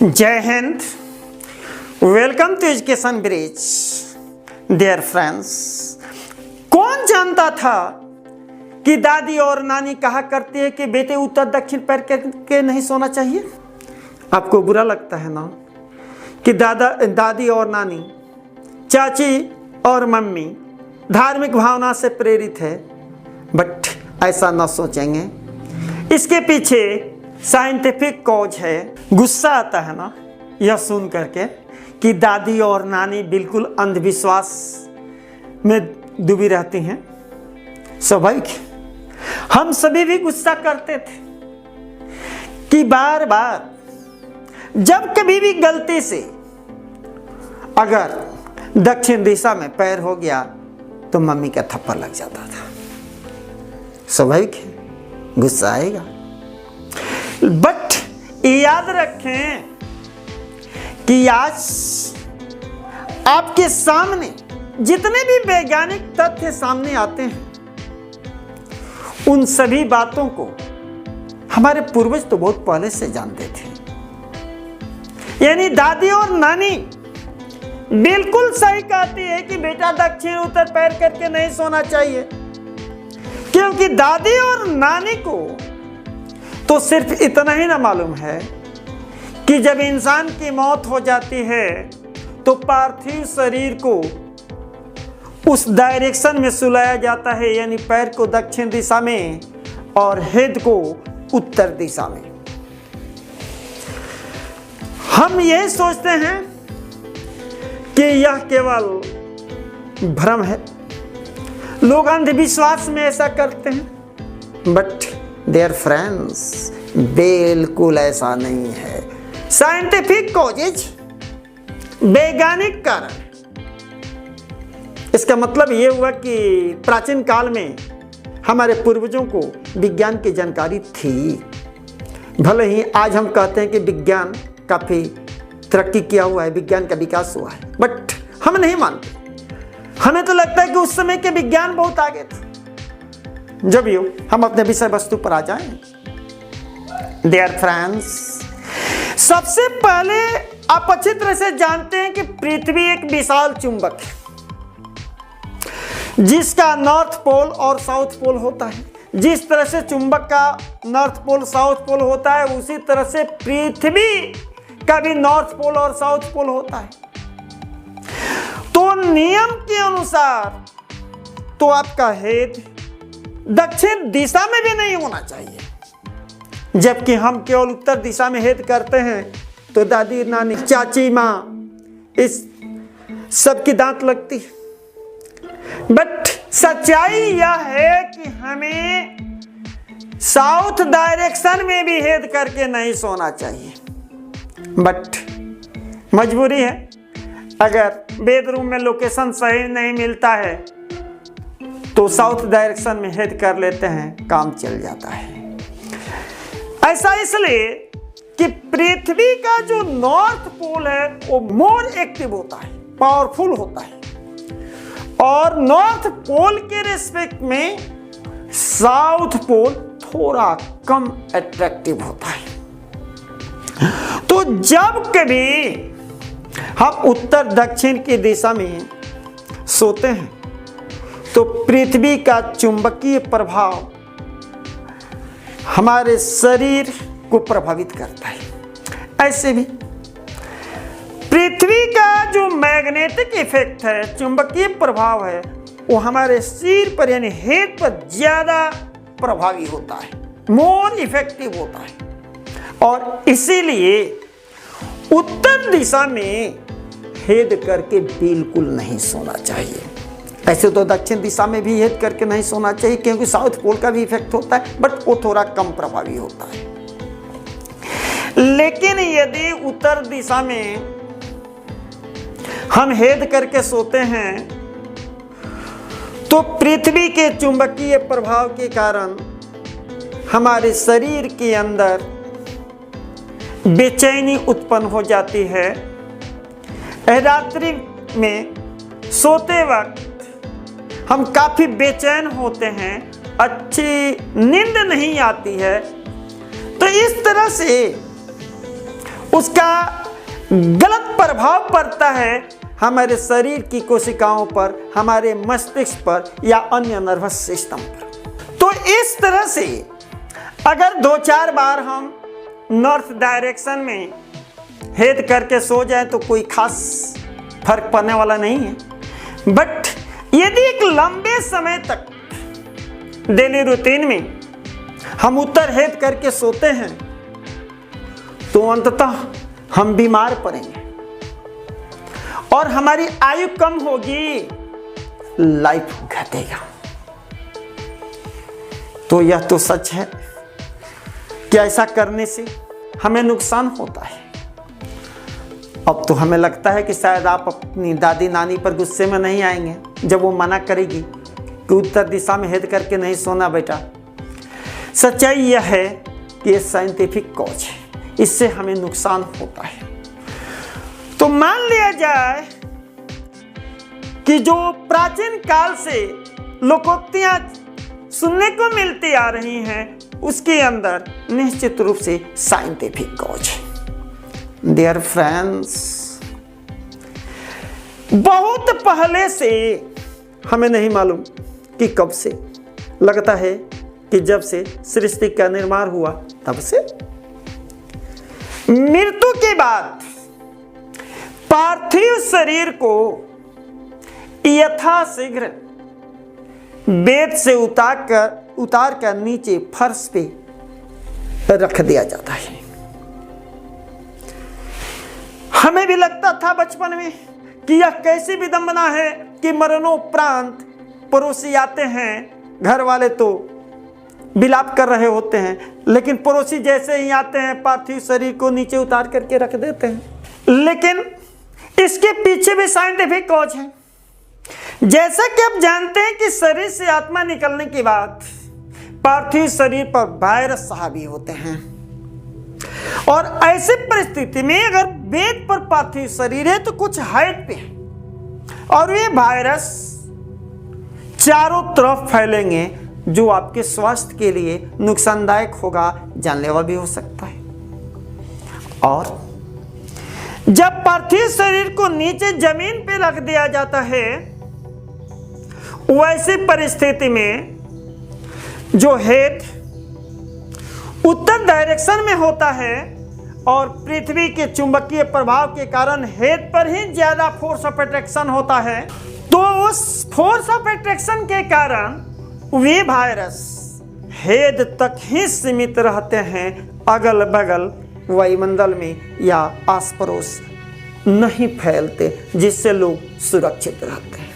जय हिंद। Welcome to Education Bridge dear friends. कौन जानता था कि दादी और नानी कहा करती है कि बेटे उत्तर दक्षिण पैर करके नहीं सोना चाहिए। आपको बुरा लगता है ना कि दादी और नानी, चाची और मम्मी धार्मिक भावना से प्रेरित है, बट ऐसा ना सोचेंगे। इसके पीछे साइंटिफिक कॉज है। गुस्सा आता है ना यह सुन करके कि दादी और नानी बिल्कुल अंधविश्वास में डूबी रहती हैं। स्वाभाविक, हम सभी भी गुस्सा करते थे कि बार बार जब कभी भी गलती से अगर दक्षिण दिशा में पैर हो गया तो मम्मी का थप्पड़ लग जाता था। स्वाभाविक है, गुस्सा आएगा। बट याद रखें कि आज आपके सामने जितने भी वैज्ञानिक तथ्य सामने आते हैं उन सभी बातों को हमारे पूर्वज तो बहुत पहले से जानते थे। यानी दादी और नानी बिल्कुल सही कहती है कि बेटा दक्षिण उत्तर पैर करके नहीं सोना चाहिए, क्योंकि दादी और नानी को तो सिर्फ इतना ही ना मालूम है कि जब इंसान की मौत हो जाती है तो पार्थिव शरीर को उस डायरेक्शन में सुलाया जाता है, यानी पैर को दक्षिण दिशा में और हेड को उत्तर दिशा में। हम यही सोचते हैं कि यह केवल भ्रम है, लोग अंधविश्वास में ऐसा करते हैं, बट डियर फ्रेंड्स बिल्कुल ऐसा नहीं है। साइंटिफिक कॉजेज, वैज्ञानिक कारण। इसका मतलब यह हुआ कि प्राचीन काल में हमारे पूर्वजों को विज्ञान की जानकारी थी। भले ही आज हम कहते हैं कि विज्ञान काफी तरक्की किया हुआ है, विज्ञान का विकास हुआ है, बट हम नहीं मानते। हमें तो लगता है कि उस समय के विज्ञान बहुत आगे था। जब यूं हम अपने विषय वस्तु पर आ जाएं, डियर फ्रेंड्स, सबसे पहले आप अच्छी तरह से जानते हैं कि पृथ्वी एक विशाल चुंबक है जिसका नॉर्थ पोल और साउथ पोल होता है। जिस तरह से चुंबक का नॉर्थ पोल साउथ पोल होता है, उसी तरह से पृथ्वी का भी नॉर्थ पोल और साउथ पोल होता है। तो नियम के अनुसार तो आपका हेड दक्षिण दिशा में भी नहीं होना चाहिए, जबकि हम केवल उत्तर दिशा में हेड करते हैं तो दादी नानी चाची माँ इस सब की दांत लगती है। बट सच्चाई यह है कि हमें साउथ डायरेक्शन में भी हेड करके नहीं सोना चाहिए, बट मजबूरी है। अगर बेडरूम में लोकेशन सही नहीं मिलता है तो साउथ डायरेक्शन में हेड कर लेते हैं, काम चल जाता है। ऐसा इसलिए कि पृथ्वी का जो नॉर्थ पोल है वो मोर एक्टिव होता है, पावरफुल होता है, और नॉर्थ पोल के रिस्पेक्ट में साउथ पोल थोड़ा कम अट्रैक्टिव होता है। तो जब कभी हम उत्तर दक्षिण की दिशा में सोते हैं तो पृथ्वी का चुंबकीय प्रभाव हमारे शरीर को प्रभावित करता है। ऐसे भी पृथ्वी का जो मैग्नेटिक इफेक्ट है, चुंबकीय प्रभाव है, वो हमारे सिर पर यानी हेड पर ज्यादा प्रभावी होता है, मोर इफेक्टिव होता है, और इसीलिए उत्तर दिशा में हेड करके बिल्कुल नहीं सोना चाहिए। ऐसे तो दक्षिण दिशा में भी हेड करके नहीं सोना चाहिए, क्योंकि साउथ पोल का भी इफेक्ट होता है, बट वो थोड़ा कम प्रभावी होता है। लेकिन यदि उत्तर दिशा में हम हेड करके सोते हैं तो पृथ्वी के चुंबकीय प्रभाव के कारण हमारे शरीर के अंदर बेचैनी उत्पन्न हो जाती है। रात्रि में सोते वक्त हम काफी बेचैन होते हैं, अच्छी नींद नहीं आती है। तो इस तरह से उसका गलत प्रभाव पड़ता है हमारे शरीर की कोशिकाओं पर, हमारे मस्तिष्क पर या अन्य नर्वस सिस्टम पर। तो इस तरह से अगर 2-4 बार हम नॉर्थ डायरेक्शन में हेड करके सो जाए तो कोई खास फर्क पड़ने वाला नहीं है। बट यदि एक लंबे समय तक डेली रूटीन में हम उत्तर हेड करके सोते हैं तो अंततः हम बीमार पड़ेंगे और हमारी आयु कम होगी, लाइफ घटेगा। तो यह तो सच है कि ऐसा करने से हमें नुकसान होता है। अब तो हमें लगता है कि शायद आप अपनी दादी नानी पर गुस्से में नहीं आएंगे जब वो मना करेगी कि उत्तर दिशा में हेड करके नहीं सोना बेटा। सच्चाई यह है कि ये साइंटिफिक कॉज है, इससे हमें नुकसान होता है। तो मान लिया जाए कि जो प्राचीन काल से लोकोक्तियां सुनने को मिलती आ रही हैं उसके अंदर निश्चित रूप से साइंटिफिक कॉज है। डियर फ्रेंड्स, बहुत पहले से, हमें नहीं मालूम कि कब से, लगता है कि जब से सृष्टि का निर्माण हुआ तब से, मृत्यु के बाद पार्थिव शरीर को यथाशीघ्र बेड से उतार कर नीचे फर्श पे रख दिया जाता है। हमें भी लगता था बचपन में कि यह कैसी विडंबना है कि मरणोपरांत पड़ोसी आते हैं, घर वाले तो विलाप कर रहे होते हैं, लेकिन पड़ोसी जैसे ही आते हैं पार्थिव शरीर को नीचे उतार करके रख देते हैं। लेकिन इसके पीछे भी साइंटिफिक कॉज है। जैसा कि आप जानते हैं कि शरीर से आत्मा निकलने के बाद पार्थिव शरीर पर वायरस हावी होते हैं और ऐसे परिस्थिति में अगर बेड पर पार्थिव शरीर है तो कुछ हाइट पे है और ये वायरस चारों तरफ फैलेंगे जो आपके स्वास्थ्य के लिए नुकसानदायक होगा, जानलेवा भी हो सकता है। और जब पार्थिव शरीर को नीचे जमीन पे रख दिया जाता है, वैसी परिस्थिति में जो हेड उत्तर डायरेक्शन में होता है और पृथ्वी के चुंबकीय प्रभाव के कारण हेड पर ही ज्यादा फोर्स ऑफ अट्रैक्शन होता है, तो उस फोर्स ऑफ अट्रैक्शन के कारण वे वायरस हेड तक ही सीमित रहते हैं, अगल बगल वायुमंडल में या आस पड़ोस नहीं फैलते, जिससे लोग सुरक्षित रहते हैं।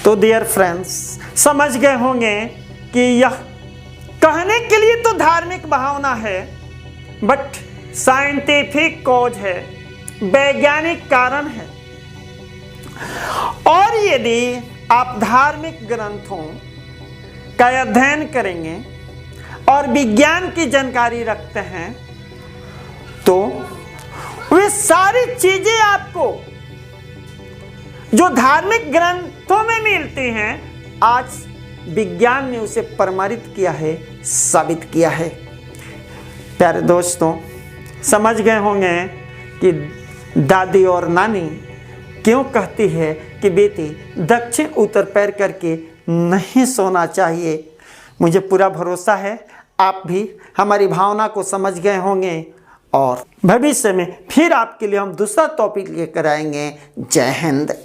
तो डियर फ्रेंड्स, समझ गए होंगे कि यह कहने के लिए तो धार्मिक भावना है, बट साइंटिफिक कॉज है, वैज्ञानिक कारण है। और यदि आप धार्मिक ग्रंथों का अध्ययन करेंगे और विज्ञान की जानकारी रखते हैं तो वे सारी चीजें आपको जो धार्मिक ग्रंथों में मिलती हैं, आज विज्ञान ने उसे प्रमाणित किया है, साबित किया है। प्यारे दोस्तों, समझ गए होंगे कि दादी और नानी क्यों कहती है कि बेटी दक्षिण उत्तर पैर करके नहीं सोना चाहिए। मुझे पूरा भरोसा है आप भी हमारी भावना को समझ गए होंगे और भविष्य में फिर आपके लिए हम दूसरा टॉपिक लेकर आएंगे। जय हिंद।